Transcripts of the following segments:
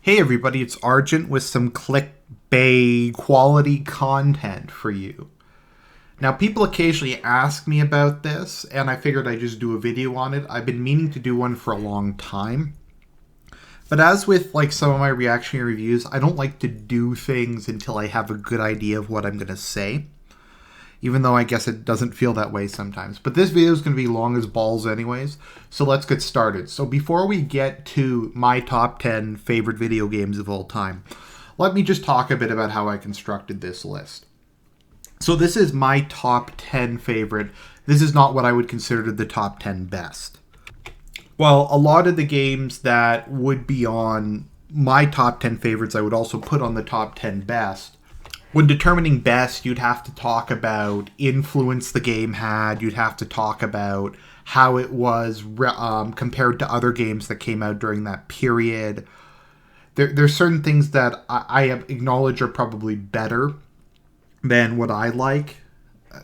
Hey everybody, it's Argent with some clickbait quality content for you. Now, people occasionally ask me about this, and I figured I'd just do a video on it. I've been meaning to do one for a long time. But as with some of my reactionary reviews, I don't like to do things until I have a good idea of what I'm going to say. Even though I guess it doesn't feel that way sometimes. But this video is going to be long as balls anyways, so let's get started. So before we get to my top 10 favorite video games of all time, let me just talk a bit about how I constructed this list. So this is my top 10 favorite. This is not what I would consider the top 10 best. Well, a lot of the games that would be on my top 10 favorites I would also put on the top 10 best. When determining best, you'd have to talk about influence the game had. You'd have to talk about how it was compared to other games that came out during that period. There's certain things that I acknowledge are probably better than what I like,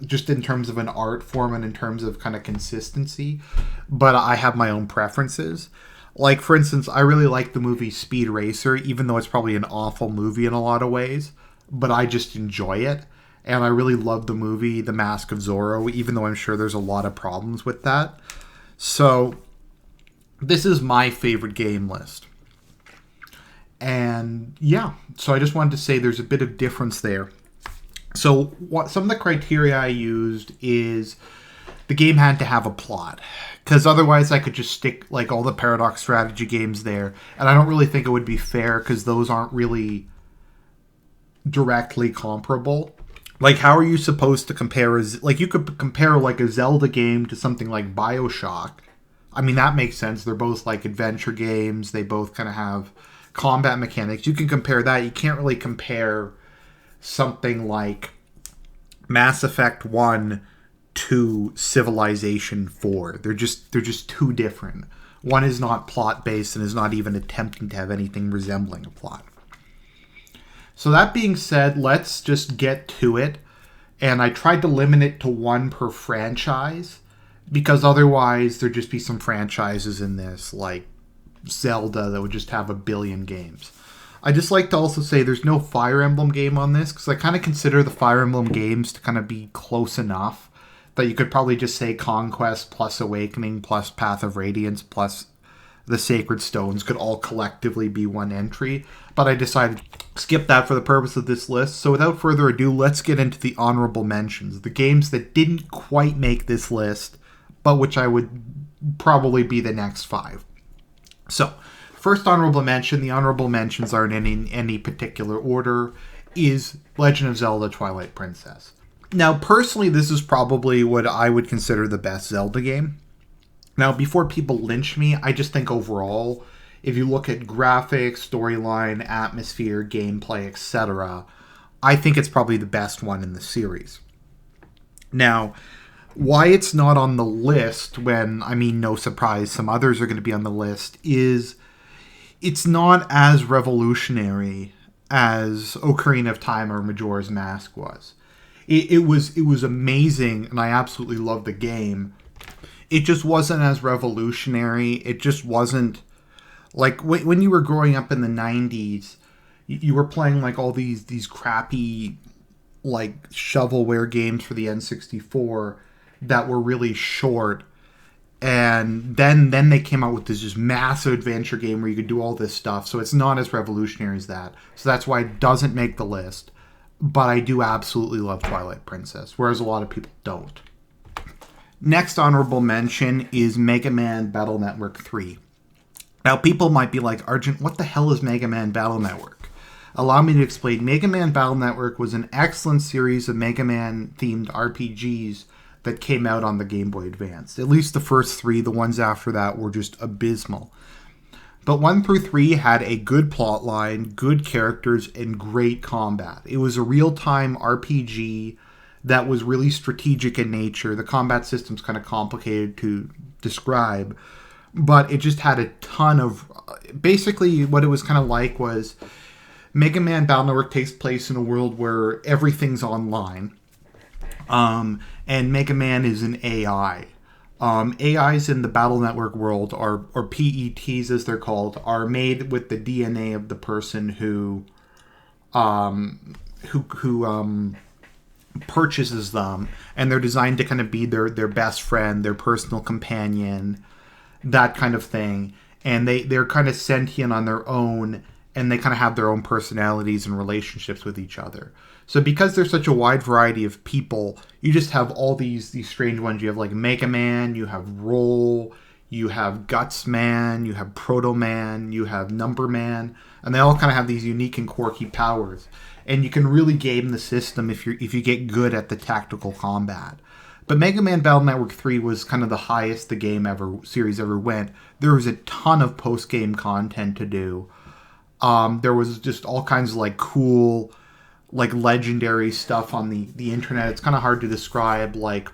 just in terms of an art form and in terms of kind of consistency. But I have my own preferences. Like, for instance, I really like the movie Speed Racer, even though it's probably an awful movie in a lot of ways. But I just enjoy it. And I really love the movie The Mask of Zorro, even though I'm sure there's a lot of problems with that. So, this is my favorite game list. And yeah, so I just wanted to say there's a bit of difference there. So, some of the criteria I used is the game had to have a plot. Because otherwise I could just stick all the Paradox strategy games there. And I don't really think it would be fair because those aren't really directly comparable. How are you supposed to compare? You could compare a Zelda game to something like BioShock. I mean, that makes sense. They're both adventure games. They both kind of have combat mechanics. You can compare that. You can't really compare something like Mass Effect 1 to Civilization 4. They're just too different. One is not plot based and is not even attempting to have anything resembling a plot. So that being said, let's just get to it. And I tried to limit it to one per franchise, because otherwise there'd just be some franchises in this, like Zelda, that would just have a billion games. I just like to also say there's no Fire Emblem game on this, because I kind of consider the Fire Emblem games to kind of be close enough that you could probably just say Conquest plus Awakening plus Path of Radiance plus the Sacred Stones could all collectively be one entry, but I decided to skip that for the purpose of this list. So without further ado, let's get into the honorable mentions, the games that didn't quite make this list, but which I would probably be the next 5. So, first honorable mention, the honorable mentions aren't in any particular order, is Legend of Zelda Twilight Princess. Now, personally, this is probably what I would consider the best Zelda game. Now, before people lynch me, I just think overall, if you look at graphics, storyline, atmosphere, gameplay, etc., I think it's probably the best one in the series. Now, why it's not on the list when, no surprise, some others are going to be on the list, is it's not as revolutionary as Ocarina of Time or Majora's Mask was. It was amazing, and I absolutely loved the game. It just wasn't as revolutionary. It just wasn't when you were growing up in the 90s, you were playing all these crappy shovelware games for the N64 that were really short. And then they came out with this just massive adventure game where you could do all this stuff. So it's not as revolutionary as that. So that's why it doesn't make the list. But I do absolutely love Twilight Princess, whereas a lot of people don't. Next honorable mention is Mega Man Battle Network 3. Now, people might be like, Argent, what the hell is Mega Man Battle Network? Allow me to explain. Mega Man Battle Network was an excellent series of Mega Man-themed RPGs that came out on the Game Boy Advance. At least the first 3, the ones after that were just abysmal. But 1 through 3 had a good plot line, good characters, and great combat. It was a real-time RPG that was really strategic in nature. The combat system's kind of complicated to describe, but it just had a ton of... Basically, what it was kind of like was Mega Man Battle Network takes place in a world where everything's online, and Mega Man is an AI. AIs in the Battle Network world, or PETs as they're called, are made with the DNA of the person who purchases them, and they're designed to kind of be their best friend, their personal companion, that kind of thing. And they're kind of sentient on their own, and they kind of have their own personalities and relationships with each other. So because there's such a wide variety of people, you just have all these strange ones. You have like Mega Man, you have Roll, you have Guts Man, you have Proto Man, you have Number Man, and they all kind of have these unique and quirky powers. And you can really game the system if you get good at the tactical combat. But Mega Man Battle Network 3 was kind of the highest the series ever went. There was a ton of post-game content to do. There was just all kinds of like cool, like legendary stuff on the internet. It's kind of hard to describe. Like,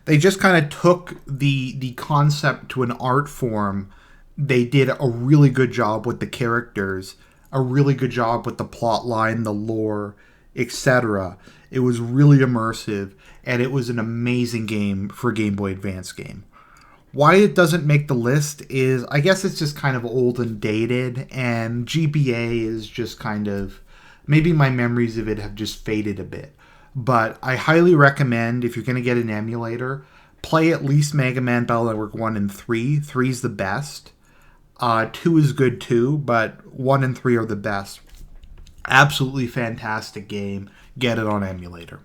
they just kind of took the concept to an art form. They did a really good job with the characters, a really good job with the plot line, the lore, etc. It was really immersive, and it was an amazing game for a Game Boy Advance game. Why it doesn't make the list is, I guess it's just kind of old and dated, and GBA is just kind of, maybe my memories of it have just faded a bit. But I highly recommend, if you're going to get an emulator, play at least Mega Man Battle Network 1 and 3. 3 is the best. 2 is good too, but 1 and 3 are the best. Absolutely fantastic game. Get it on emulator.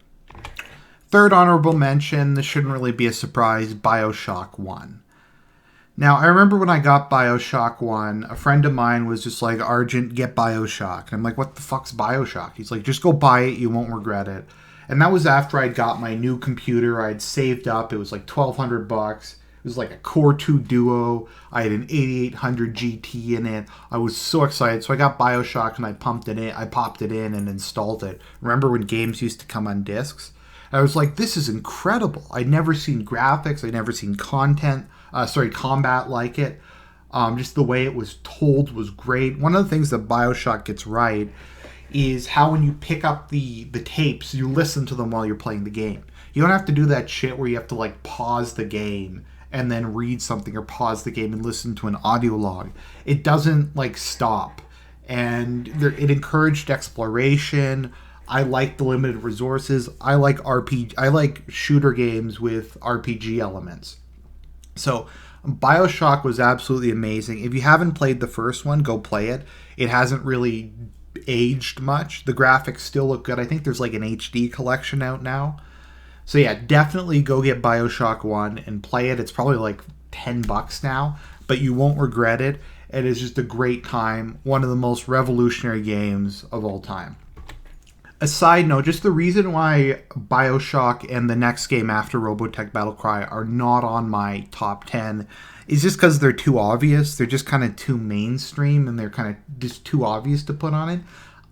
Third honorable mention, this shouldn't really be a surprise, BioShock 1. Now, I remember when I got BioShock 1, a friend of mine was just like, Argent, get BioShock. And I'm like, what the fuck's BioShock? He's like, just go buy it, you won't regret it. And that was after I'd got my new computer. I'd saved up, it was like $1,200. It was like a Core 2 Duo. I had an 8800 GT in it. I was so excited. So I got BioShock and I popped it in and installed it. Remember when games used to come on discs? I was like, this is incredible. I'd never seen graphics. I'd never seen combat like it. Just the way it was told was great. One of the things that BioShock gets right is how when you pick up the tapes, you listen to them while you're playing the game. You don't have to do that shit where you have to like pause the game and then read something, or pause the game and listen to an audio log. It doesn't like stop. And it encouraged exploration. I like the limited resources. I like shooter games with RPG elements. So BioShock was absolutely amazing. If you haven't played the first one, go play it. It hasn't really aged much. The graphics still look good. I think there's like an HD collection out now. So yeah, definitely go get BioShock 1 and play it. It's probably like $10 now, but you won't regret it. It is just a great time. One of the most revolutionary games of all time. A side note, just the reason why BioShock and the next game after Robotech Battlecry are not on my top 10 is just because they're too obvious. They're just kind of too mainstream, and they're kind of just too obvious to put on it.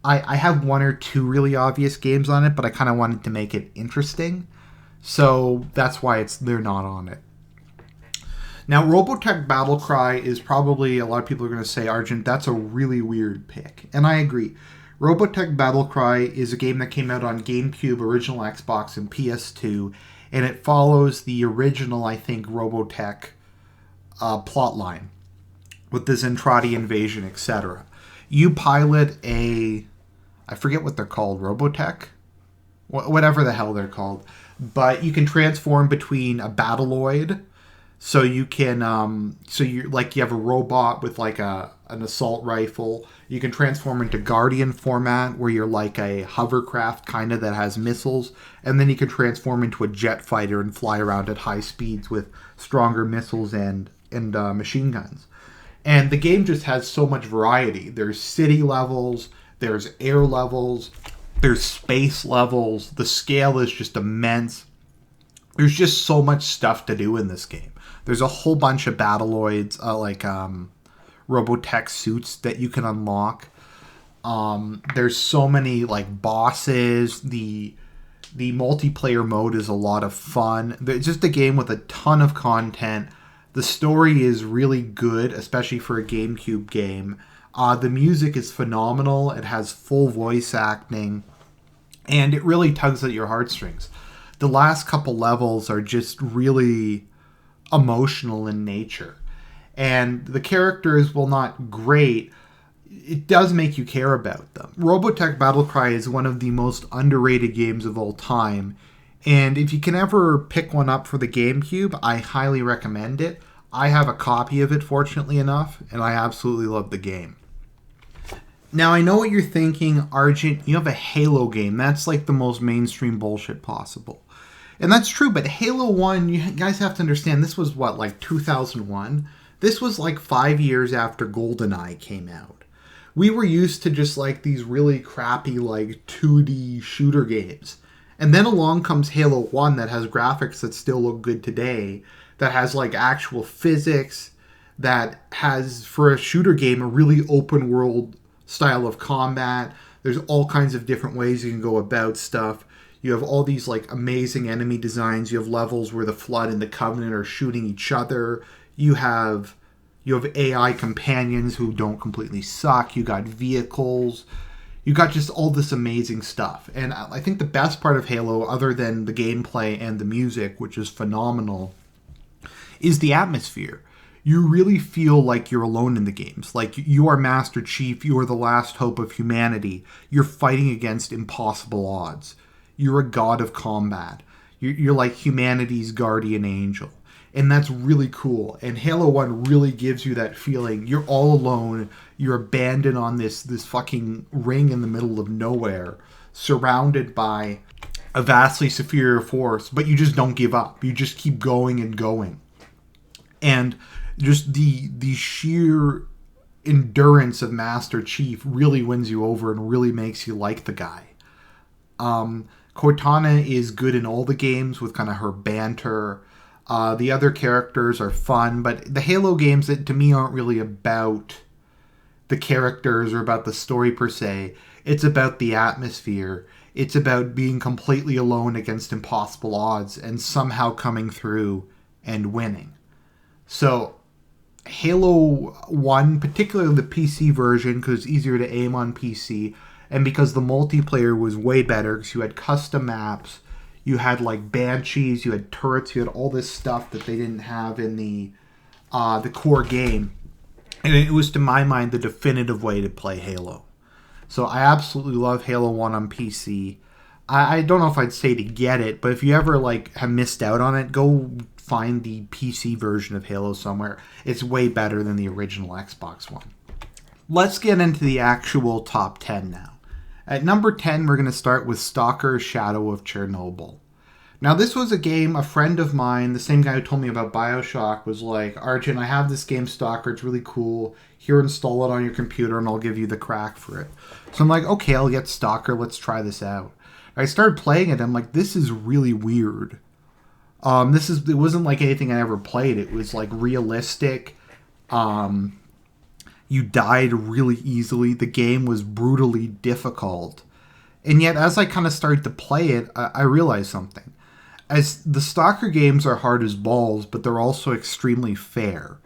I have one or two really obvious games on it, but I kind of wanted to make it interesting. So that's why they're not on it. Now, Robotech Battlecry is probably, a lot of people are going to say, Argent, that's a really weird pick. And I agree. Robotech Battlecry is a game that came out on GameCube, original Xbox, and PS2, and it follows the original, I think, Robotech plotline with the Zentradi invasion, etc. You pilot I forget what they're called, Robotech? Whatever the hell they're called. But you can transform between a Battloid, so you can, you have a robot with like an assault rifle. You can transform into Guardian format, where you're like a hovercraft kind of that has missiles, and then you can transform into a jet fighter and fly around at high speeds with stronger missiles and machine guns. And the game just has so much variety. There's city levels, there's air levels, there's space levels. The scale is just immense. There's just so much stuff to do in this game. There's a whole bunch of Battloids, Robotech suits that you can unlock. There's so many like bosses. The multiplayer mode is a lot of fun. It's just a game with a ton of content. The story is really good, especially for a GameCube game. The music is phenomenal. It has full voice acting, and it really tugs at your heartstrings. The last couple levels are just really emotional in nature. And the characters, while not great, it does make you care about them. Robotech Battlecry is one of the most underrated games of all time. And if you can ever pick one up for the GameCube, I highly recommend it. I have a copy of it, fortunately enough, and I absolutely love the game. Now, I know what you're thinking, Argent, you have a Halo game. That's like the most mainstream bullshit possible. And that's true, but Halo 1, you guys have to understand, this was what, like 2001? This was like 5 years after GoldenEye came out. We were used to just like these really crappy like 2D shooter games. And then along comes Halo 1 that has graphics that still look good today, that has like actual physics, that has, for a shooter game, a really open world style of combat. There's all kinds of different ways you can go about stuff. You have all these like amazing enemy designs. You have levels where the Flood and the Covenant are shooting each other. You have AI companions who don't completely suck. You got vehicles. You got just all this amazing stuff. And I think the best part of Halo, other than the gameplay and the music, which is phenomenal, is the atmosphere. You really feel like you're alone in the games. Like, you are Master Chief, you are the last hope of humanity. You're fighting against impossible odds. You're a god of combat. You're like humanity's guardian angel. And that's really cool. And Halo 1 really gives you that feeling. You're all alone. You're abandoned on this fucking ring in the middle of nowhere, surrounded by a vastly superior force, but you just don't give up. You just keep going and going. And just the sheer endurance of Master Chief really wins you over and really makes you like the guy. Cortana is good in all the games with kind of her banter. The other characters are fun, but the Halo games, that to me, aren't really about the characters or about the story per se. It's about the atmosphere. It's about being completely alone against impossible odds and somehow coming through and winning. So Halo 1, particularly the PC version, because it's easier to aim on PC, and because the multiplayer was way better, because you had custom maps, you had like banshees, you had turrets, you had all this stuff that they didn't have in the core game. And it was, to my mind, the definitive way to play Halo. So I absolutely love Halo 1 on PC. I don't know if I'd say to get it, but if you ever like have missed out on it, go find the PC version of Halo somewhere. It's way better than the original Xbox one. Let's get into the actual top 10 now. At number 10, we're going to start with Stalker Shadow of Chernobyl. Now, this was a game a friend of mine, the same guy who told me about Bioshock, was like, Argent, I have this game Stalker, it's really cool. Here, install it on your computer and I'll give you the crack for it. So I'm like, okay, I'll get Stalker, let's try this out. I started playing it, I'm like, this is really weird. It wasn't like anything I ever played. It was like realistic. You died really easily. The game was brutally difficult. And yet, as I kind of started to play it, I realized something. As the Stalker games are hard as balls, but they're also extremely fair.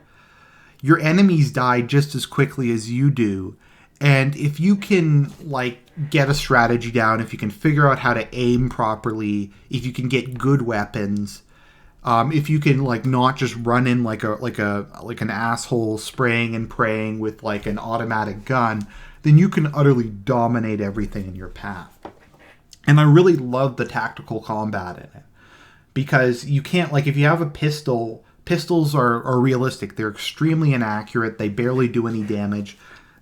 Your enemies die just as quickly as you do. And if you can, like, get a strategy down, if you can figure out how to aim properly, if you can get good weapons, if you can like not just run in like an asshole spraying and praying with like an automatic gun, then you can utterly dominate everything in your path. And I really love the tactical combat in it, because you can't, like, if you have a pistol, pistols are realistic. They're extremely inaccurate. They barely do any damage.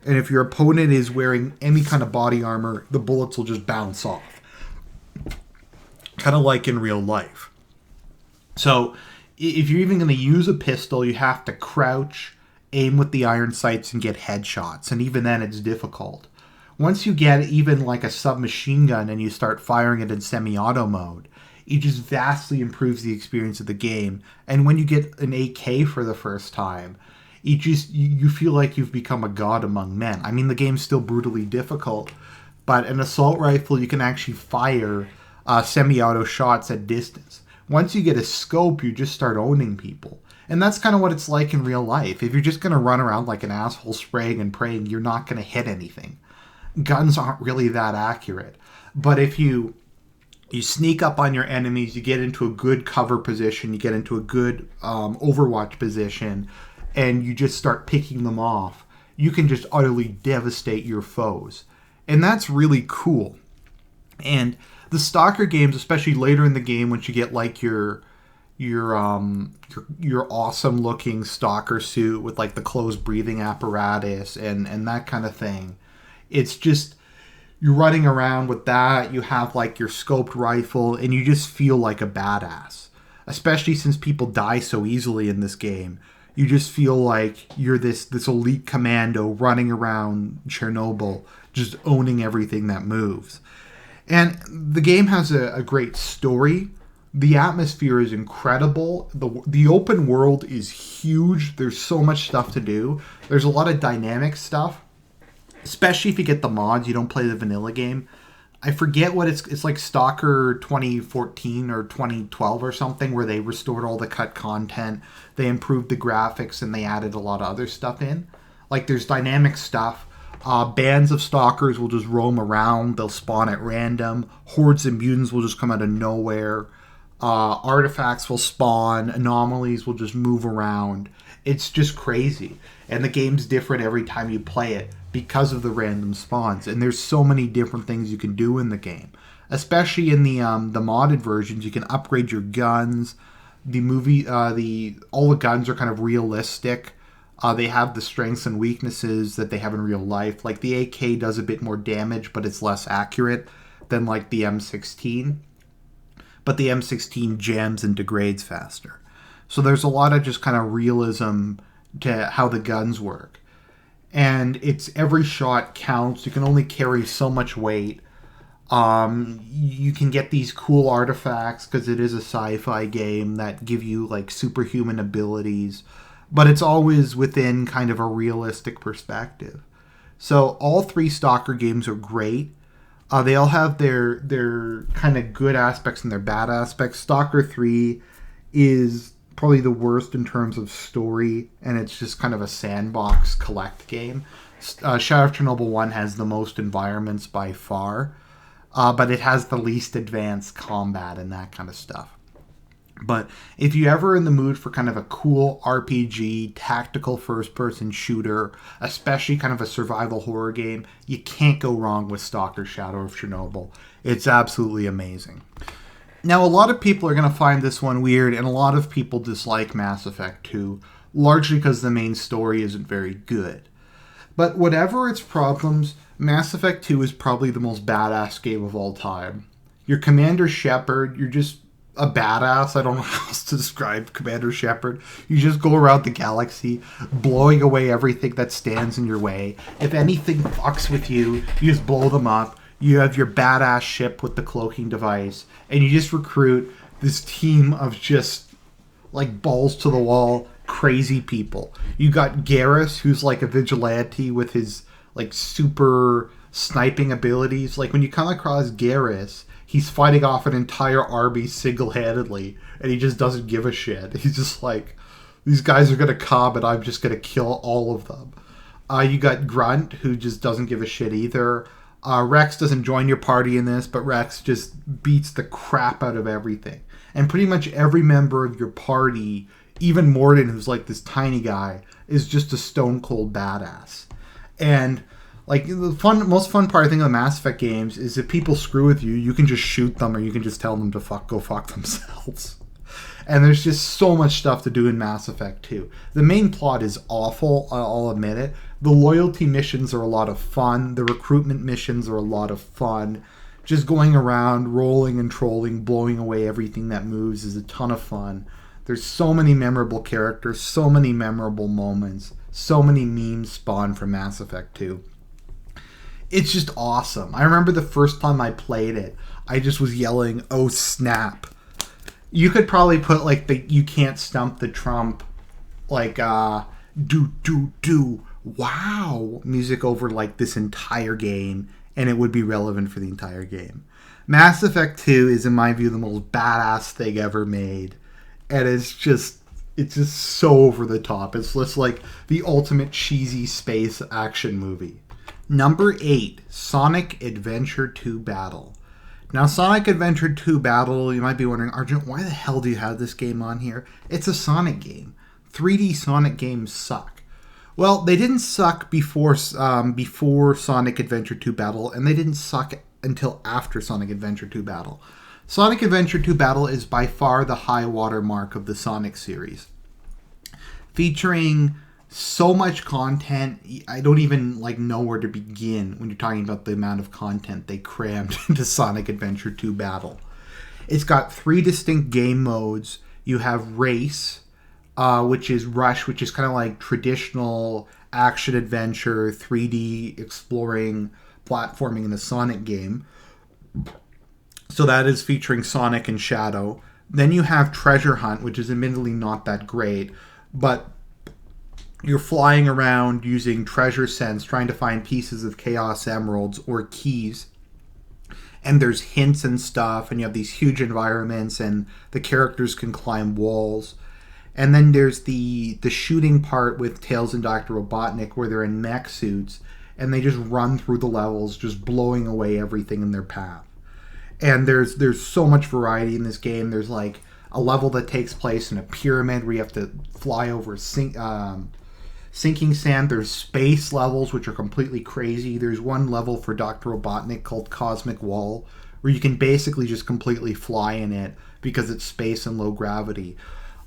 And if your opponent is wearing any kind of body armor, the bullets will just bounce off. Kind of like in real life. So if you're even going to use a pistol, you have to crouch, aim with the iron sights, and get headshots. And even then, it's difficult. Once you get even like a submachine gun and you start firing it in semi-auto mode, it just vastly improves the experience of the game. And when you get an AK for the first time, you feel like you've become a god among men. I mean, the game's still brutally difficult, but an assault rifle, you can actually fire semi-auto shots at distance. Once you get a scope, you just start owning people. And that's kind of what it's like in real life. If you're just going to run around like an asshole spraying and praying, you're not going to hit anything. Guns aren't really that accurate. But if you You sneak up on your enemies, you get into a good cover position, you get into a good overwatch position, and you just start picking them off. You can just utterly devastate your foes. And that's really cool. And the Stalker games, especially later in the game, once you get like your awesome looking Stalker suit with like the closed breathing apparatus and that kind of thing, it's just, you're running around with that. You have like your scoped rifle, and you just feel like a badass. Especially since people die so easily in this game, you just feel like you're this elite commando running around Chernobyl, just owning everything that moves. And the game has a great story. The atmosphere is incredible. The open world is huge. There's so much stuff to do. There's a lot of dynamic stuff, especially if you get the mods. You don't play the vanilla game. I forget what it's like, Stalker 2014 or 2012 or something, where they restored all the cut content, they improved the graphics, and they added a lot of other stuff in. Like, there's dynamic stuff. Bands of stalkers will just roam around. They'll spawn at random. Hordes of mutants will just come out of nowhere. Artifacts will spawn. Anomalies will just move around. It's just crazy. And the game's different every time you play it because of the random spawns. And there's so many different things you can do in the game. Especially in the modded versions, you can upgrade your guns. All the guns are kind of realistic. They have the strengths and weaknesses that they have in real life. Like, the AK does a bit more damage, but it's less accurate than like the M16. But the M16 jams and degrades faster. So there's a lot of just kind of realism to how the guns work. And it's, every shot counts. You can only carry so much weight. You can get these cool artifacts because it is a sci-fi game that give you like superhuman abilities. But it's always within kind of a realistic perspective. So all three Stalker games are great. They all have their kind of good aspects and their bad aspects. Stalker 3 is probably the worst in terms of story, and it's just kind of a sandbox collect game. Shadow of Chernobyl 1 has the most environments by far, but it has the least advanced combat and that kind of stuff. But if you're ever in the mood for kind of a cool RPG, tactical first-person shooter, especially kind of a survival horror game, you can't go wrong with Stalker Shadow of Chernobyl. It's absolutely amazing. Now, a lot of people are going to find this one weird, and a lot of people dislike Mass Effect 2, largely because the main story isn't very good. But whatever its problems, Mass Effect 2 is probably the most badass game of all time. You're Commander Shepard, you're just a badass. I don't know how else to describe Commander Shepard. You just go around the galaxy, blowing away everything that stands in your way. If anything fucks with you, you just blow them up. You have your badass ship with the cloaking device, and you just recruit this team of just like balls to the wall, crazy people. You got Garrus, who's like a vigilante with his like super sniping abilities. Like, when you come across Garrus, he's fighting off an entire army single-handedly, and he just doesn't give a shit. He's just like, these guys are going to come, and I'm just going to kill all of them. You got Grunt, who just doesn't give a shit either. Rex doesn't join your party in this, but Rex just beats the crap out of everything. And pretty much every member of your party, even Morden, who's like this tiny guy, is just a stone-cold badass. And like, the most fun part, I think, of the Mass Effect games is if people screw with you, you can just shoot them, or you can just tell them to go fuck themselves. And there's just so much stuff to do in Mass Effect 2. The main plot is awful, I'll admit it. The loyalty missions are a lot of fun. The recruitment missions are a lot of fun. Just going around, rolling and trolling, blowing away everything that moves is a ton of fun. There's so many memorable characters, so many memorable moments, so many memes spawn from Mass Effect 2. It's just awesome. I remember the first time I played it, I just was yelling, "Oh snap." You could probably put like the "You Can't Stump the Trump" like do wow music over like this entire game, and it would be relevant for the entire game. Mass Effect 2 is, in my view, the most badass thing ever made, and it's just so over the top. It's just like the ultimate cheesy space action movie. Number 8, Sonic Adventure 2 Battle. Now, Sonic Adventure 2 Battle, you might be wondering, Argent, why the hell do you have this game on here? It's a Sonic game. 3D Sonic games suck. Well, they didn't suck before Sonic Adventure 2 Battle, and they didn't suck until after Sonic Adventure 2 Battle. Sonic Adventure 2 Battle is by far the high water mark of the Sonic series. Featuring so much content, I don't even know where to begin when you're talking about the amount of content they crammed into Sonic Adventure 2 Battle. It's got 3 distinct game modes. You have Race, which is Rush, which is kind of like traditional action adventure, 3D exploring, platforming in a Sonic game. So that is featuring Sonic and Shadow. Then you have Treasure Hunt, which is admittedly not that great, but you're flying around using treasure sense, trying to find pieces of Chaos Emeralds or keys. And there's hints and stuff, and you have these huge environments, and the characters can climb walls. And then there's the shooting part with Tails and Dr. Robotnik, where they're in mech suits, and they just run through the levels, just blowing away everything in their path. And there's so much variety in this game. There's like a level that takes place in a pyramid where you have to fly over sinking sand. There's space levels, which are completely crazy. There's one level for Dr. Robotnik called Cosmic Wall, where you can basically just completely fly in it because it's space and low gravity.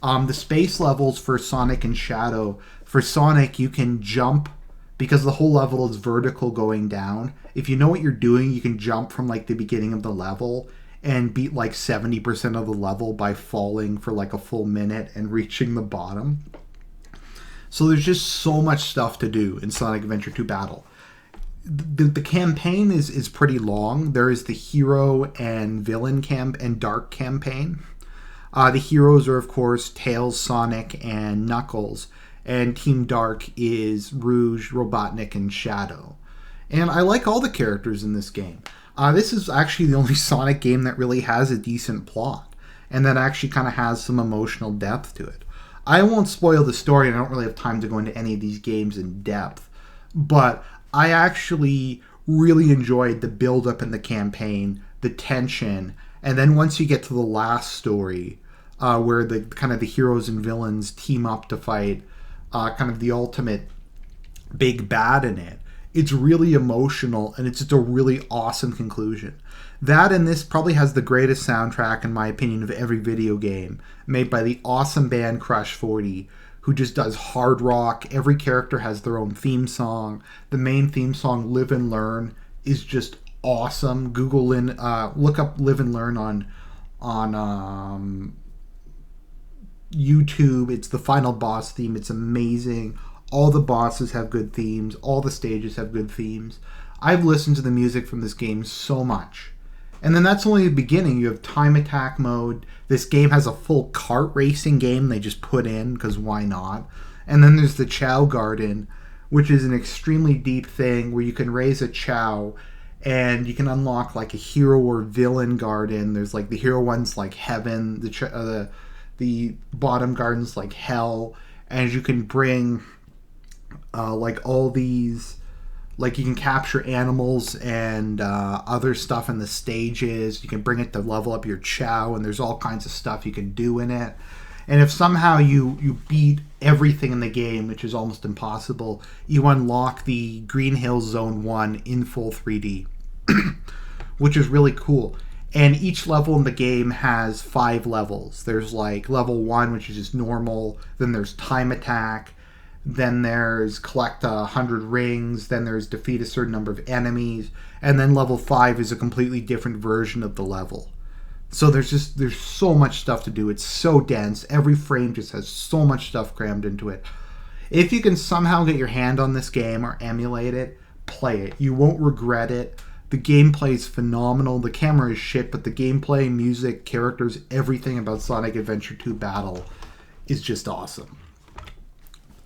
The space levels for Sonic and Shadow. For Sonic, you can jump because the whole level is vertical going down. If you know what you're doing, you can jump from the beginning of the level and beat 70% of the level by falling for a full minute and reaching the bottom. So there's just so much stuff to do in Sonic Adventure 2 Battle. The campaign is pretty long. There is the hero and villain and dark campaign. The heroes are, of course, Tails, Sonic, and Knuckles. And Team Dark is Rouge, Robotnik, and Shadow. And I like all the characters in this game. This is actually the only Sonic game that really has a decent plot, and that actually kind of has some emotional depth to it. I won't spoil the story, and I don't really have time to go into any of these games in depth, but I actually really enjoyed the build-up in the campaign, the tension, and then once you get to the last story, where the heroes and villains team up to fight the ultimate big bad in it. It's really emotional, and it's just a really awesome conclusion. That and this probably has the greatest soundtrack, in my opinion, of every video game, made by the awesome band Crush 40, who just does hard rock. Every character has their own theme song. The main theme song, Live and Learn, is just awesome. Look up Live and Learn on YouTube. It's the final boss theme. It's amazing. All the bosses have good themes. All the stages have good themes. I've listened to the music from this game so much. And then that's only the beginning. You have time attack mode. This game has a full kart racing game they just put in, because why not? And then there's the Chow Garden, which is an extremely deep thing where you can raise a Chow and you can unlock a hero or villain garden. There's the hero one's heaven, the bottom garden's hell, and you can bring all these, you can capture animals and other stuff in the stages. You can bring it to level up your Chow, and there's all kinds of stuff you can do in it. And if somehow you beat everything in the game, which is almost impossible, you unlock the Green Hills Zone 1 in full 3D, which is really cool. And each level in the game has 5 levels. There's level 1, which is just normal. Then there's time attack. Then there's collect 100 rings. Then there's defeat a certain number of enemies. And then level 5 is a completely different version of the level. So there's so much stuff to do. It's so dense. Every frame just has so much stuff crammed into it. If you can somehow get your hand on this game or emulate it, play it. You won't regret it. The gameplay is phenomenal. The camera is shit, but the gameplay, music, characters, everything about Sonic Adventure 2 Battle is just awesome.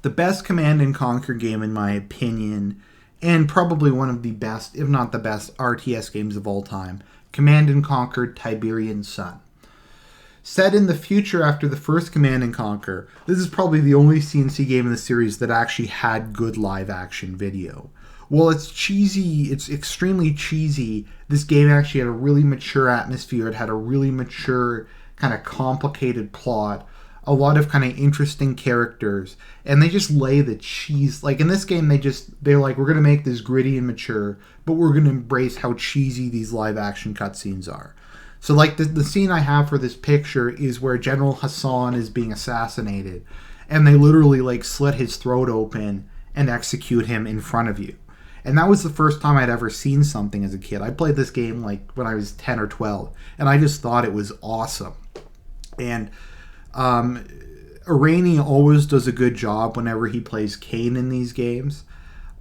The best Command & Conquer game, in my opinion, and probably one of the best, if not the best, RTS games of all time, Command & Conquer Tiberian Sun. Set in the future after the first Command & Conquer, this is probably the only CNC game in the series that actually had good live-action video. Well, it's cheesy. It's extremely cheesy. This game actually had a really mature atmosphere. It had a really mature, kind of complicated plot. A lot of kind of interesting characters. And they just lay the cheese. Like in this game, they're like, we're going to make this gritty and mature, but we're going to embrace how cheesy these live action cutscenes are. So like the scene I have for this picture is where General Hassan is being assassinated. And they literally like slit his throat open and execute him in front of you. And that was the first time I'd ever seen something as a kid. I played this game like when I was 10 or 12, and I just thought it was awesome. And Irani always does a good job whenever he plays Kane in these games.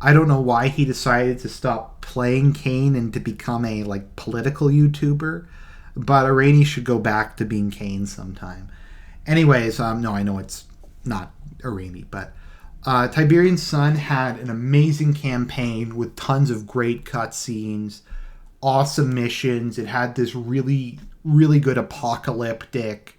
I don't know why he decided to stop playing Kane and to become a like political YouTuber, but Irani should go back to being Kane sometime. Anyways, no, I know it's not Irani, but Tiberian Sun had an amazing campaign with tons of great cutscenes, awesome missions. It had this really, really good apocalyptic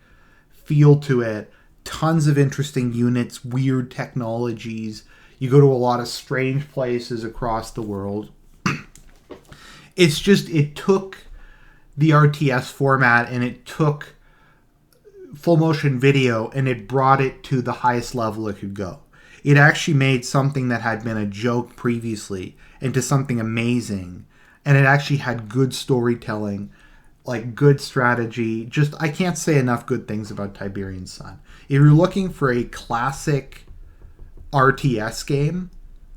feel to it. Tons of interesting units, weird technologies. You go to a lot of strange places across the world. It's just, it took the RTS format and it took full motion video and it brought it to the highest level it could go. It actually made something that had been a joke previously into something amazing. And it actually had good storytelling, like good strategy. Just, I can't say enough good things about Tiberian Sun. If you're looking for a classic RTS game,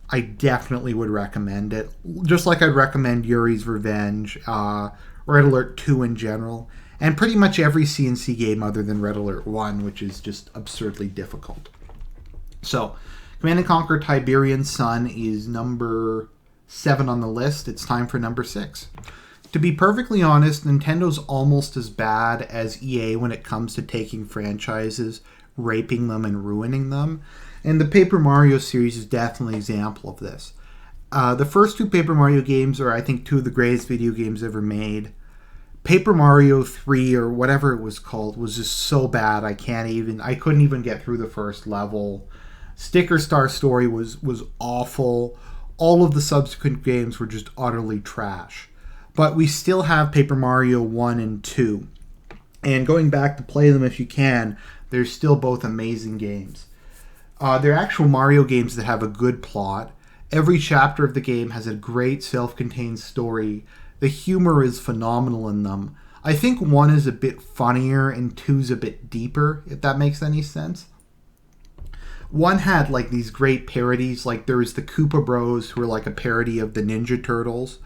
I definitely would recommend it. Just like I'd recommend Yuri's Revenge, Red Alert 2 in general, and pretty much every CNC game other than Red Alert 1, which is just absurdly difficult. So, Command & Conquer Tiberian Sun is number 7 on the list. It's time for number 6. To be perfectly honest, Nintendo's almost as bad as EA when it comes to taking franchises, raping them, and ruining them. And the Paper Mario series is definitely an example of this. The first 2 Paper Mario games are, I think, 2 of the greatest video games ever made. Paper Mario 3, or whatever it was called, was just so bad I couldn't even get through the first level. Sticker Star Story was awful. All of the subsequent games were just utterly trash. But we still have Paper Mario 1 and 2. And going back to play them if you can, they're still both amazing games. They're actual Mario games that have a good plot. Every chapter of the game has a great self-contained story. The humor is phenomenal in them. I think 1 is a bit funnier and 2 is a bit deeper, if that makes any sense. 1 had like these great parodies, like there was the Koopa Bros who were like a parody of the Ninja Turtles.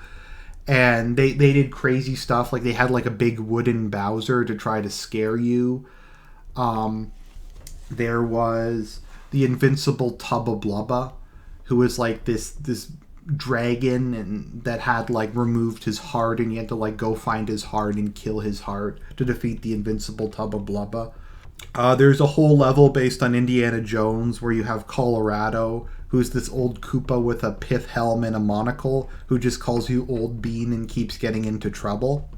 And they did crazy stuff, like they had like a big wooden Bowser to try to scare you. There was the Invincible Tubba Blubba, who was like this dragon and that had like removed his heart, and you had to like go find his heart and kill his heart to defeat the Invincible Tubba Blubba. There's a whole level based on Indiana Jones where you have Colorado, who's this old Koopa with a pith helm and a monocle, who just calls you Old Bean and keeps getting into trouble.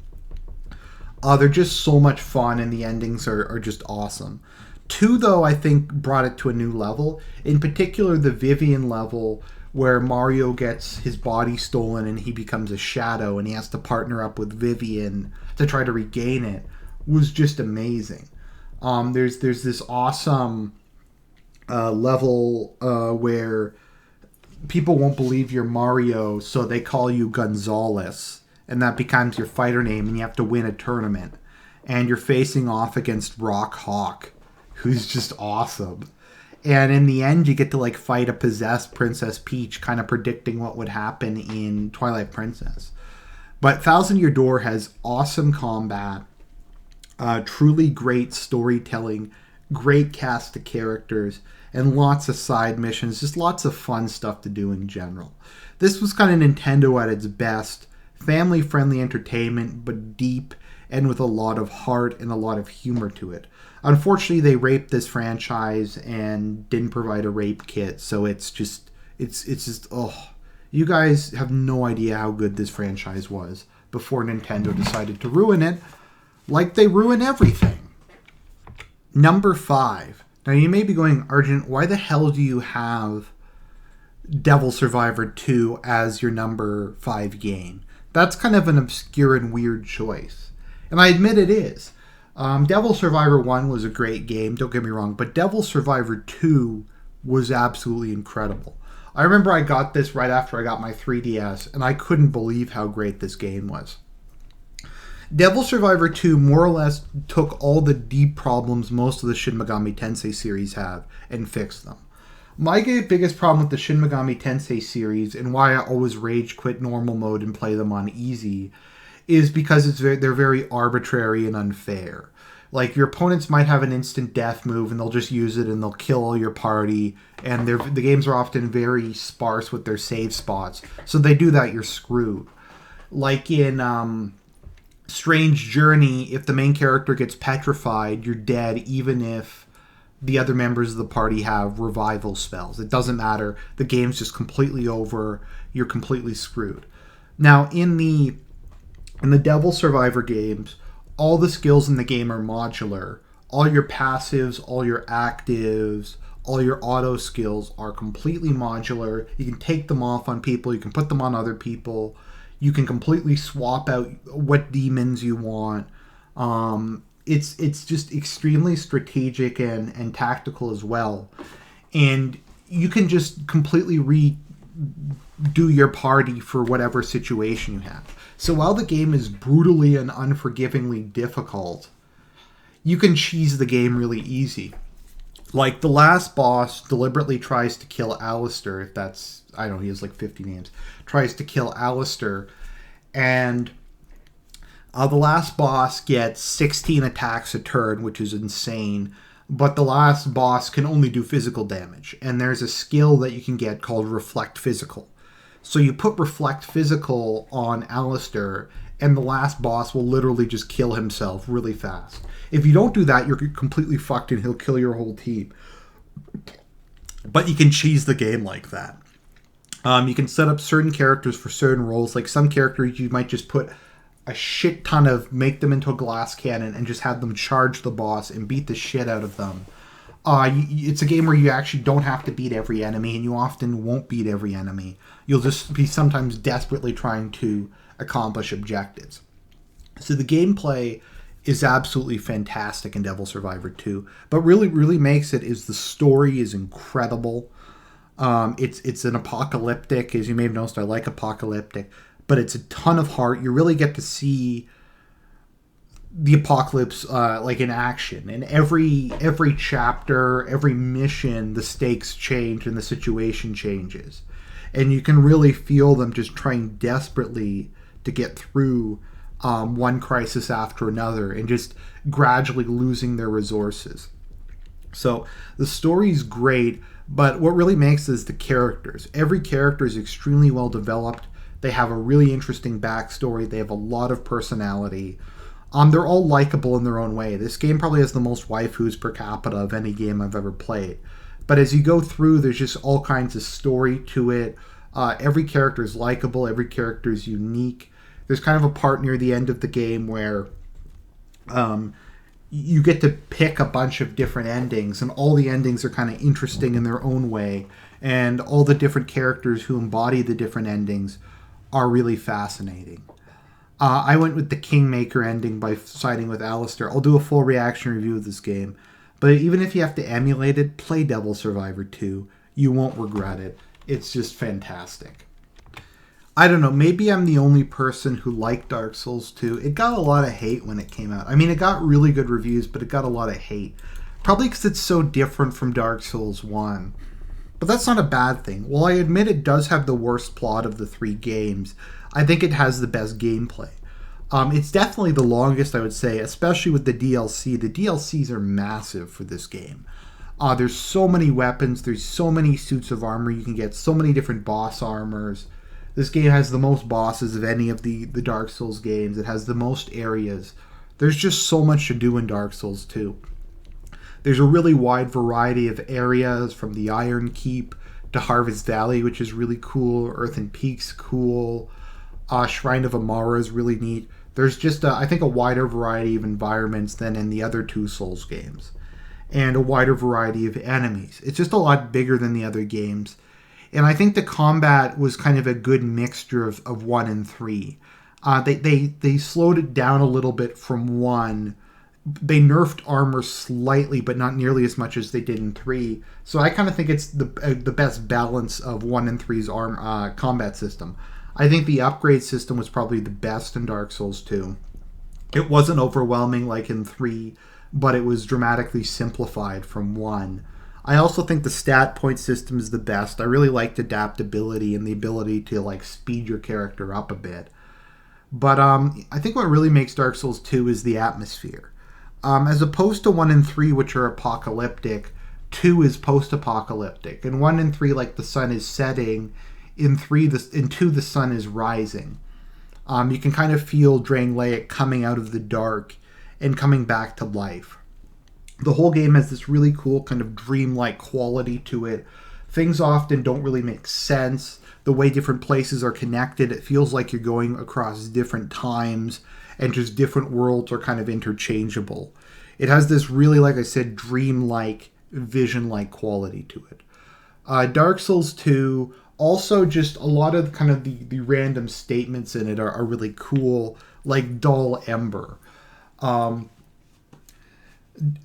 They're just so much fun, and the endings are just awesome. 2, though, I think brought it to a new level. In particular, the Vivian level, where Mario gets his body stolen and he becomes a shadow and he has to partner up with Vivian to try to regain it, was just amazing. There's this awesome level where people won't believe you're Mario, so they call you Gonzalez, and that becomes your fighter name, and you have to win a tournament. And you're facing off against Rock Hawk, who's just awesome. And in the end, you get to like fight a possessed Princess Peach, kind of predicting what would happen in Twilight Princess. But Thousand Year Door has awesome combat, truly great storytelling, great cast of characters, and lots of side missions, just lots of fun stuff to do in general. This was kind of Nintendo at its best, family-friendly entertainment, but deep and with a lot of heart and a lot of humor to it. Unfortunately, they raped this franchise and didn't provide a rape kit, so it's just, you guys have no idea how good this franchise was before Nintendo decided to ruin it, like they ruin everything. Number 5. Now, you may be going, Argent, why the hell do you have Devil Survivor 2 as your number 5 game. That's kind of an obscure and weird choice. And I admit it is. Devil Survivor 1 was a great game, don't get me wrong, but Devil Survivor 2 was absolutely incredible. I remember I got this right after I got my 3DS, and I couldn't believe how great this game was. Devil Survivor 2 more or less took all the deep problems most of the Shin Megami Tensei series have and fixed them. My biggest problem with the Shin Megami Tensei series, and why I always rage quit normal mode and play them on easy, is because they're very arbitrary and unfair. Like, your opponents might have an instant death move and they'll just use it and they'll kill all your party, and the games are often very sparse with their save spots. So they do that, you're screwed. Like in Strange Journey, if the main character gets petrified, you're dead even if the other members of the party have revival spells. It doesn't matter. The game's just completely over. You're completely screwed. Now, in the Devil Survivor games, all the skills in the game are modular. All your passives, all your actives, all your auto skills are completely modular. You can take them off on people. You can put them on other people. You can completely swap out what demons you want. It's just extremely strategic and tactical as well. And you can just completely redo your party for whatever situation you have. So while the game is brutally and unforgivingly difficult, you can cheese the game really easy. Like, the last boss deliberately tries to kill Alistair, if that's, I don't know, he has like 50 names, tries to kill Alistair, and the last boss gets 16 attacks a turn, which is insane, but the last boss can only do physical damage, and there's a skill that you can get called Reflect Physical. So you put Reflect Physical on Alistair, and the last boss will literally just kill himself really fast. If you don't do that, you're completely fucked and he'll kill your whole team. But you can cheese the game like that. You can set up certain characters for certain roles. Like, some characters you might just put a shit ton of, make them into a glass cannon and just have them charge the boss and beat the shit out of them. It's a game where you actually don't have to beat every enemy, and you often won't beat every enemy. You'll just be sometimes desperately trying to accomplish objectives. So the gameplay is absolutely fantastic in Devil Survivor 2. But really makes it is the story is incredible. It's an apocalyptic, as you may have noticed, I like apocalyptic, but it's a ton of heart. You really get to see the apocalypse like in action. And every chapter, every mission, the stakes change and the situation changes. And you can really feel them just trying desperately to get through one crisis after another and just gradually losing their resources. So the story's great, but what really makes it is the characters. Every character is extremely well developed. They have a really interesting backstory. They have a lot of personality. They're all likable in their own way. This game probably has the most waifus per capita of any game I've ever played. But as you go through, there's just all kinds of story to it. Every character is likable. Every character is unique. There's kind of a part near the end of the game where you get to pick a bunch of different endings, and all the endings are kind of interesting in their own way. And all the different characters who embody the different endings are really fascinating. I went with the Kingmaker ending by siding with Alistair. I'll do a full reaction review of this game. But even if you have to emulate it, play Devil Survivor 2. You won't regret it. It's just fantastic. I don't know, maybe I'm the only person who liked Dark Souls 2. It got a lot of hate when it came out. I mean, it got really good reviews, but it got a lot of hate. Probably because it's so different from Dark Souls 1. But that's not a bad thing. While I admit it does have the worst plot of the 3 games, I think it has the best gameplay. It's definitely the longest, I would say, especially with the DLC. The DLCs are massive for this game. There's so many weapons, there's so many suits of armor you can get, so many different boss armors. This game has the most bosses of any of the Dark Souls games. It has the most areas. There's just so much to do in Dark Souls 2. There's a really wide variety of areas, from the Iron Keep to Harvest Valley, which is really cool. Earthen Peak's cool. Shrine of Amara is really neat. There's just, I think, a wider variety of environments than in the other 2 Souls games. And a wider variety of enemies. It's just a lot bigger than the other games. And I think the combat was kind of a good mixture of 1 and 3. They slowed it down a little bit from 1. They nerfed armor slightly, but not nearly as much as they did in 3. So I kind of think it's the best balance of 1 and 3's combat system. I think the upgrade system was probably the best in Dark Souls 2. It wasn't overwhelming like in 3, but it was dramatically simplified from 1. I also think the stat point system is the best. I really liked adaptability and the ability to like speed your character up a bit. But I think what really makes Dark Souls 2 is the atmosphere. As opposed to 1 and 3, which are apocalyptic, 2 is post-apocalyptic. In 1 and 3, like, the sun is setting. In 2, the sun is rising. You can kind of feel Drangleic coming out of the dark and coming back to life. The whole game has this really cool kind of dreamlike quality to it. Things often don't really make sense. The way different places are connected, it feels like you're going across different times, and just different worlds are kind of interchangeable. It has this really, like I said, dreamlike, vision-like quality to it. Dark Souls 2, also just a lot of kind of the random statements in it are really cool, like dull ember.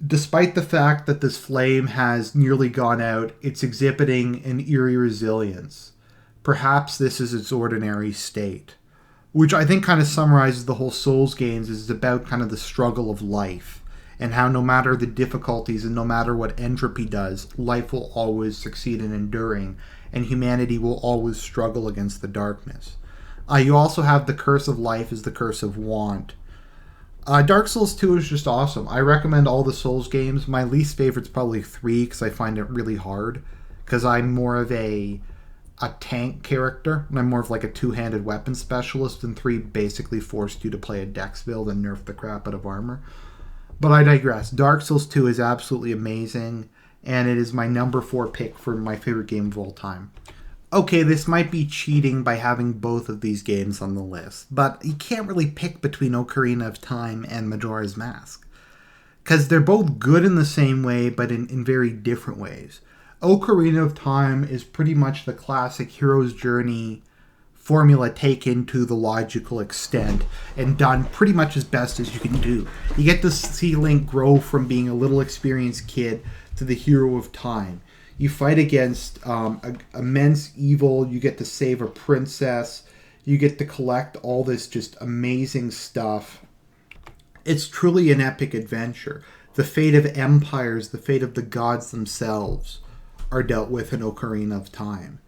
Despite the fact that this flame has nearly gone out, it's exhibiting an eerie resilience. Perhaps this is its ordinary state. Which I think kind of summarizes the whole Souls games. Is about kind of the struggle of life, and how no matter the difficulties and no matter what entropy does, life will always succeed in enduring, and humanity will always struggle against the darkness. You also have the curse of life is the curse of want. Dark Souls 2 is just awesome. I recommend all the Souls games. My least favorite's probably 3 because I find it really hard, because I'm more of a tank character, and I'm more of like a two-handed weapon specialist, and 3 basically forced you to play a dex build and nerf the crap out of armor. But I digress. Dark Souls 2 is absolutely amazing, and it is my number 4 pick for my favorite game of all time. Okay, this might be cheating by having both of these games on the list, but you can't really pick between Ocarina of Time and Majora's Mask, because they're both good in the same way, but in very different ways. Ocarina of Time is pretty much the classic hero's journey formula taken to the logical extent and done pretty much as best as you can do. You get to see Link grow from being a little experienced kid to the hero of time. You fight against immense evil. You get to save a princess. You get to collect all this just amazing stuff. It's truly an epic adventure. The fate of empires, the fate of the gods themselves are dealt with in Ocarina of Time.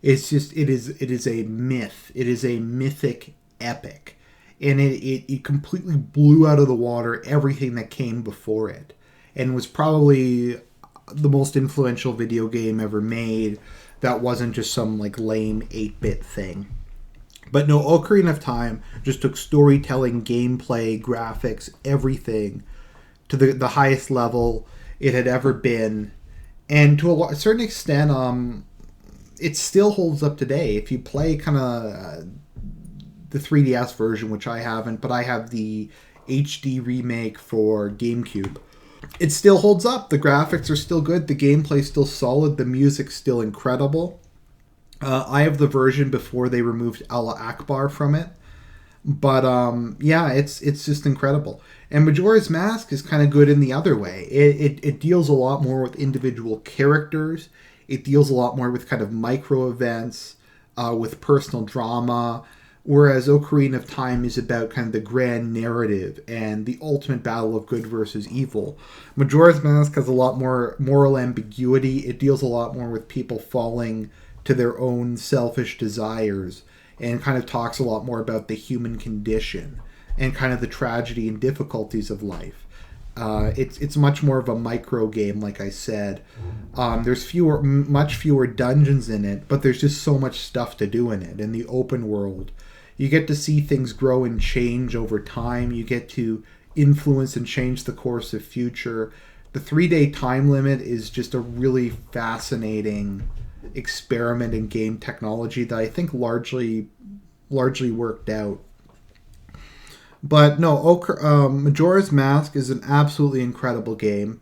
It's just, it is a myth. It is a mythic epic. And it completely blew out of the water everything that came before it. And was probably the most influential video game ever made that wasn't just some like lame 8-bit thing. But no, Ocarina of Time just took storytelling, gameplay, graphics, everything to the highest level it had ever been. And to a certain extent, it still holds up today. If you play kind of the 3DS version, which I haven't, but I have the HD remake for GameCube, it still holds up. The graphics are still good. The gameplay's still solid. The music's still incredible. I have the version before they removed Allah Akbar from it. But yeah, it's just incredible. And Majora's Mask is kind of good in the other way. It deals a lot more with individual characters. It deals a lot more with kind of micro events, with personal drama. Whereas Ocarina of Time is about kind of the grand narrative and the ultimate battle of good versus evil. Majora's Mask has a lot more moral ambiguity. It deals a lot more with people falling to their own selfish desires, and kind of talks a lot more about the human condition and kind of the tragedy and difficulties of life. It's much more of a micro game, like I said. There's much fewer dungeons in it, but there's just so much stuff to do in it. In the open world, you get to see things grow and change over time. You get to influence and change the course of future. The 3-day time limit is just a really fascinating experiment in game technology that I think largely worked out. But no, Majora's Mask is an absolutely incredible game.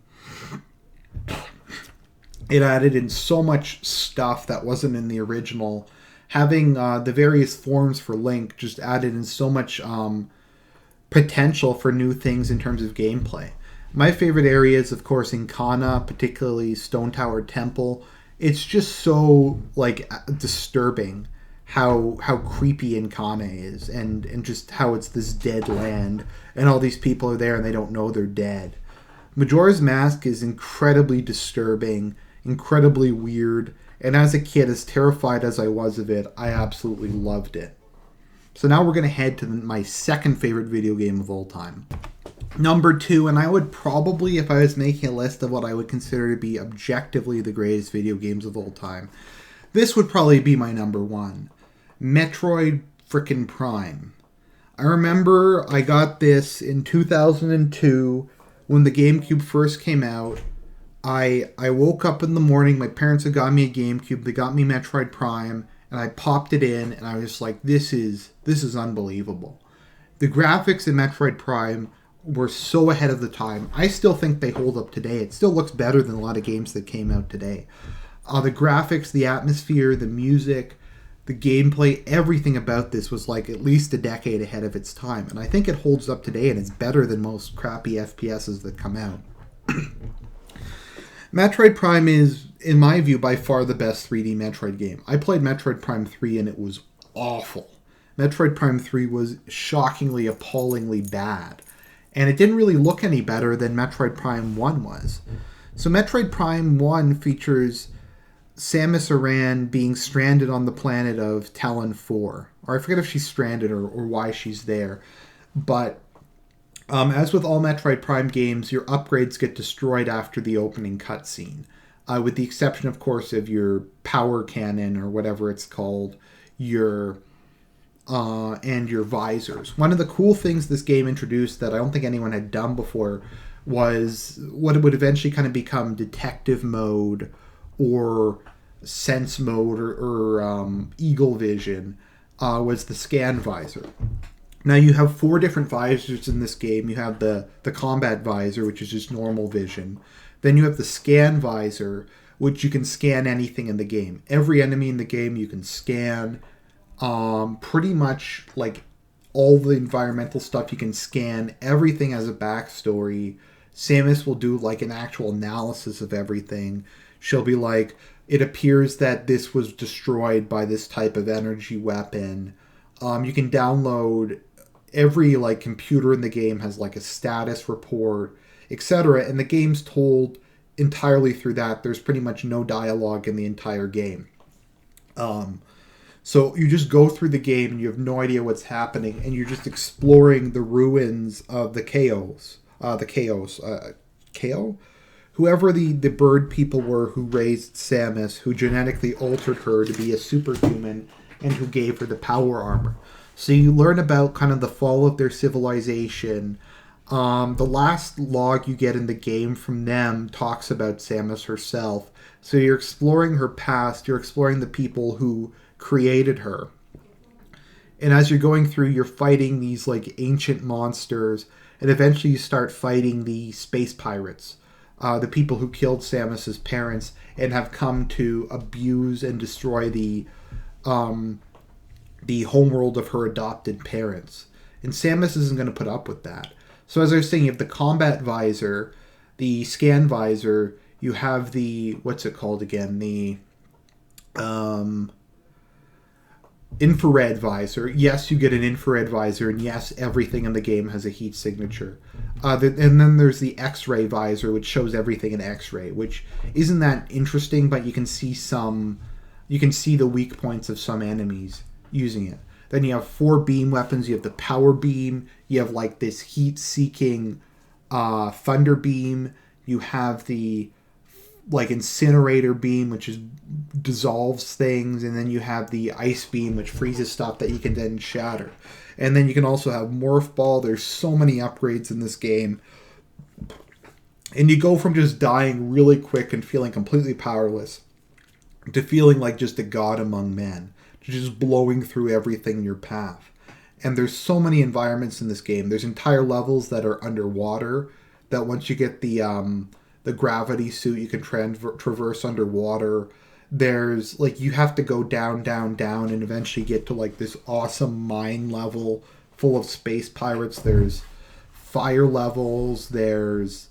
It added in so much stuff that wasn't in the original. Having the various forms for Link just added in so much potential for new things in terms of gameplay. My favorite areas, of course, in Kana, particularly Stone Tower Temple. It's just so like disturbing how creepy Kana is, and just how it's this dead land, and all these people are there and they don't know they're dead. Majora's Mask is incredibly disturbing, incredibly weird, and as a kid, as terrified as I was of it, I absolutely loved it. So now we're going to head to my second favorite video game of all time. Number 2, and I would probably, if I was making a list of what I would consider to be objectively the greatest video games of all time, this would probably be my number 1. Metroid frickin' Prime. I remember I got this in 2002 when the GameCube first came out. I woke up in the morning, my parents had got me a GameCube, they got me Metroid Prime, and I popped it in, and I was just like, this is unbelievable. The graphics in Metroid Prime were so ahead of the time. I still think they hold up today. It still looks better than a lot of games that came out today. The graphics, the atmosphere, the music, the gameplay, everything about this was like at least a decade ahead of its time. And I think it holds up today, and it's better than most crappy FPSs that come out. Metroid Prime is, in my view, by far the best 3D Metroid game. I played Metroid Prime 3 and it was awful. Metroid Prime 3 was shockingly, appallingly bad. And it didn't really look any better than Metroid Prime 1 was. So Metroid Prime 1 features Samus Aran being stranded on the planet of Talon 4. Or I forget if she's stranded or why she's there. But as with all Metroid Prime games, your upgrades get destroyed after the opening cutscene. With the exception, of course, of your power cannon or whatever it's called, and your visors. One of the cool things this game introduced that I don't think anyone had done before was what would eventually kind of become detective mode or sense mode or eagle vision, was the scan visor. Now you have 4 different visors in this game. You have the combat visor, which is just normal vision. Then you have the scan visor, which you can scan anything in the game. Every enemy in the game you can scan. Pretty much like all the environmental stuff you can scan. Everything has a backstory. Samus will do like an actual analysis of everything. She'll be like, it appears that this was destroyed by this type of energy weapon. You can download every like computer in the game has like a status report, etc. And the game's told entirely through that. There's pretty much no dialogue in the entire game. So you just go through the game and you have no idea what's happening, and you're just exploring the ruins of the Chaos. Chaos? Whoever the bird people were who raised Samus, who genetically altered her to be a superhuman, and who gave her the power armor. So you learn about kind of the fall of their civilization. The last log you get in the game from them talks about Samus herself. So you're exploring her past, you're exploring the people who created her. And as you're going through, you're fighting these like ancient monsters, and eventually you start fighting the space pirates, the people who killed Samus's parents and have come to abuse and destroy the homeworld of her adopted parents. And Samus isn't going to put up with that. So as I was saying, you have the combat visor, the scan visor, you have the, what's it called again? The infrared visor. Yes, you get an infrared visor, and yes, everything in the game has a heat signature. And then there's the X-ray visor, which shows everything in X-ray, which isn't that interesting, but you can see the weak points of some enemies using it. Then you have 4 beam weapons. You have the power beam. You have like this heat-seeking thunder beam. You have the like incinerator beam, which is dissolves things, and then you have the ice beam, which freezes stuff that you can then shatter. And then you can also have morph ball. There's so many upgrades in this game, and you go from just dying really quick and feeling completely powerless to feeling like just a god among men, to just blowing through everything in your path. And there's so many environments in this game. There's entire levels that are underwater that once you get the the gravity suit you can traverse underwater. There's like you have to go down, down, down, and eventually get to like this awesome mine level full of space pirates. There's fire levels. There's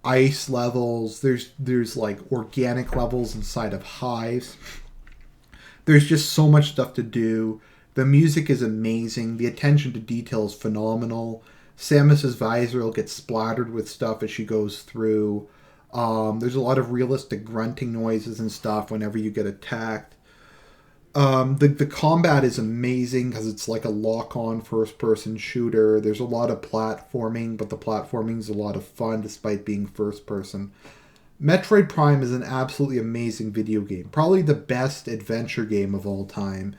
ice levels. There's like organic levels inside of hives. There's just so much stuff to do. The music is amazing. The attention to detail is phenomenal. Samus's visor will get splattered with stuff as she goes through. There's a lot of realistic grunting noises and stuff whenever you get attacked. The combat is amazing because it's like a lock-on first-person shooter. There's a lot of platforming, but the platforming is a lot of fun despite being first-person. Metroid Prime is an absolutely amazing video game. Probably the best adventure game of all time.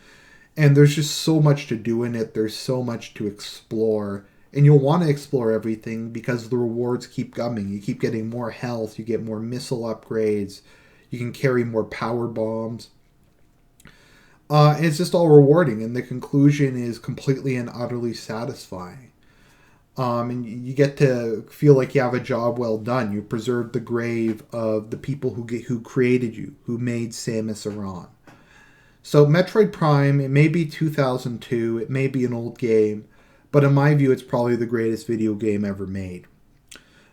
And there's just so much to do in it. There's so much to explore. And you'll want to explore everything because the rewards keep coming. You keep getting more health. You get more missile upgrades. You can carry more power bombs. And it's just all rewarding. And the conclusion is completely and utterly satisfying. And you get to feel like you have a job well done. You preserved the grave of the people who created you, who made Samus Aran. So Metroid Prime, it may be 2002, it may be an old game, but in my view, it's probably the greatest video game ever made.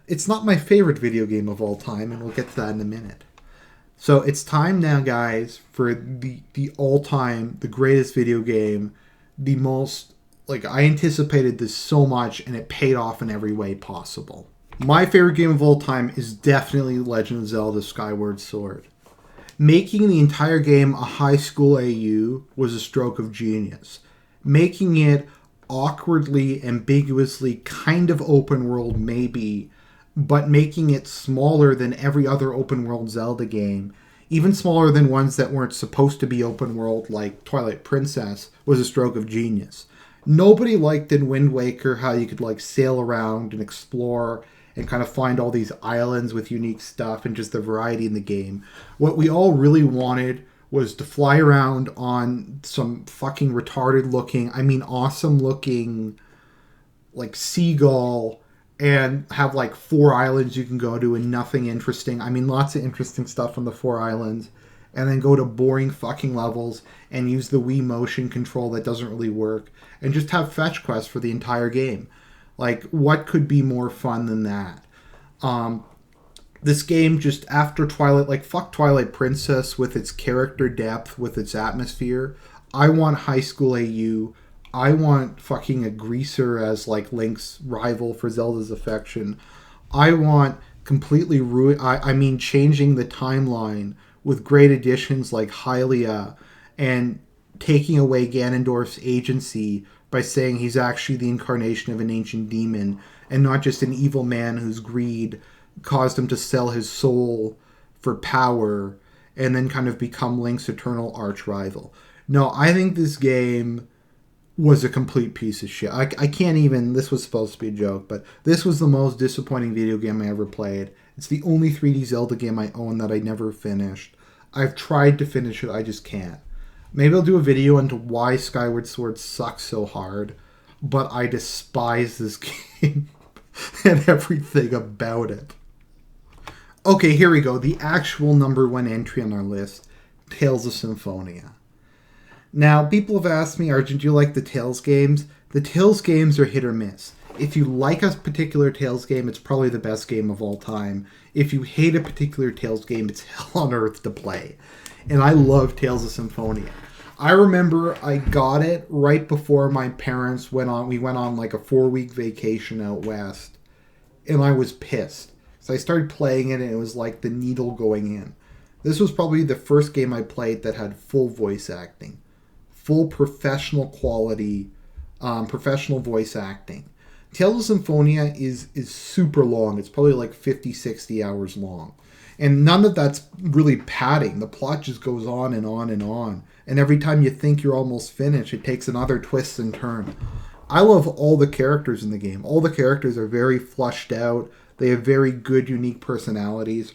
It's not my favorite video game of all time, and we'll get to that in a minute. So it's time now, guys, for the all-time, the greatest video game, the most... Like, I anticipated this so much, and it paid off in every way possible. My favorite game of all time is definitely Legend of Zelda Skyward Sword. Making the entire game a high school AU was a stroke of genius. Making it awkwardly, ambiguously, kind of open world maybe, but making it smaller than every other open world Zelda game, even smaller than ones that weren't supposed to be open world like Twilight Princess, was a stroke of genius. Nobody liked in Wind Waker how you could like sail around and explore and kind of find all these islands with unique stuff and just the variety in the game. What we all really wanted was to fly around on some fucking retarded looking, I mean awesome looking, like seagull and have like 4 islands you can go to and nothing interesting. I mean lots of interesting stuff on the 4 islands. And then go to boring fucking levels and use the Wii motion control that doesn't really work. And just have fetch quests for the entire game. Like, what could be more fun than that? This game just after Twilight, like fuck Twilight Princess with its character depth, with its atmosphere. I want High School AU. I want fucking a greaser as like Link's rival for Zelda's affection. I want completely changing the timeline with great additions like Hylia and taking away Ganondorf's agency by saying he's actually the incarnation of an ancient demon and not just an evil man whose greed caused him to sell his soul for power and then kind of become Link's eternal arch rival. No, I think this game was a complete piece of shit. I can't even... This was supposed to be a joke, but this was the most disappointing video game I ever played. It's the only 3D Zelda game I own that I never finished. I've tried to finish it, I just can't. Maybe I'll do a video into why Skyward Sword sucks so hard, but I despise this game and everything about it. Okay, here we go. The actual number 1 entry on our list, Tales of Symphonia. Now, people have asked me, Argent, do you like the Tales games? The Tales games are hit or miss. If you like a particular Tales game, it's probably the best game of all time. If you hate a particular Tales game, it's hell on earth to play. And I love Tales of Symphonia. I remember I got it right before my parents went on like a 4-week vacation out west. And I was pissed. So I started playing it and it was like the needle going in. This was probably the first game I played that had full voice acting. Full professional quality, professional voice acting. Tales of Symphonia is super long. It's probably like 50, 60 hours long. And none of that's really padding. The plot just goes on and on and on. And every time you think you're almost finished, it takes another twist and turn. I love all the characters in the game. All the characters are very flushed out. They have very good, unique personalities.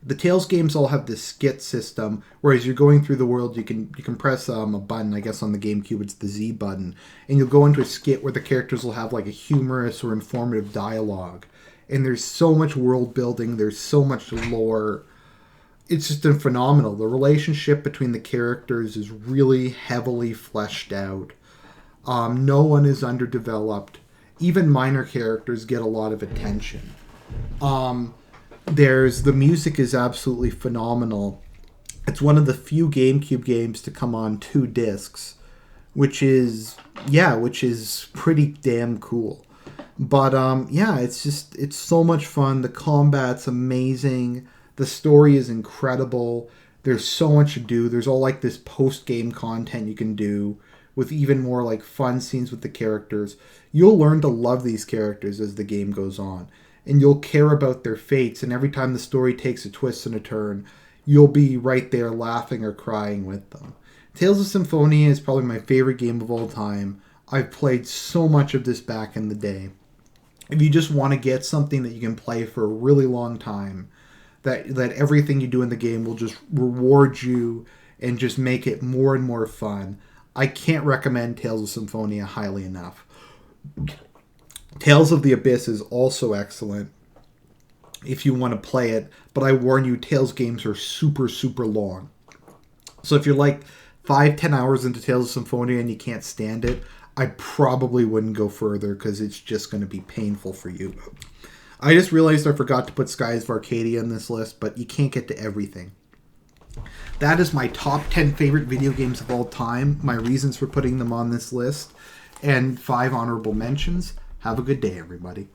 The Tales games all have this skit system, where as you're going through the world, you can press a button. I guess on the GameCube it's the Z button, and you'll go into a skit where the characters will have like a humorous or informative dialogue, and there's so much world building, there's so much lore. It's just phenomenal. The relationship between the characters is really heavily fleshed out. No one is underdeveloped. Even minor characters get a lot of attention. The music is absolutely phenomenal. It's one of the few GameCube games to come on 2 discs, which is pretty damn cool. But it's so much fun. The combat's amazing. The story is incredible. There's so much to do. There's all like this post-game content you can do with even more like fun scenes with the characters. You'll learn to love these characters as the game goes on, and you'll care about their fates, and every time the story takes a twist and a turn, you'll be right there laughing or crying with them. Tales of Symphonia is probably my favorite game of all time. I've played so much of this back in the day. If you just want to get something that you can play for a really long time, that everything you do in the game will just reward you and just make it more and more fun, I can't recommend Tales of Symphonia highly enough. Tales of the Abyss is also excellent if you want to play it, but I warn you, Tales games are super, super long. So if you're like 5-10 hours into Tales of Symphonia and you can't stand it, I probably wouldn't go further because it's just going to be painful for you. I just realized I forgot to put Skies of Arcadia in this list, but you can't get to everything. That is my top 10 favorite video games of all time, my reasons for putting them on this list, and 5 honorable mentions. Have a good day, everybody.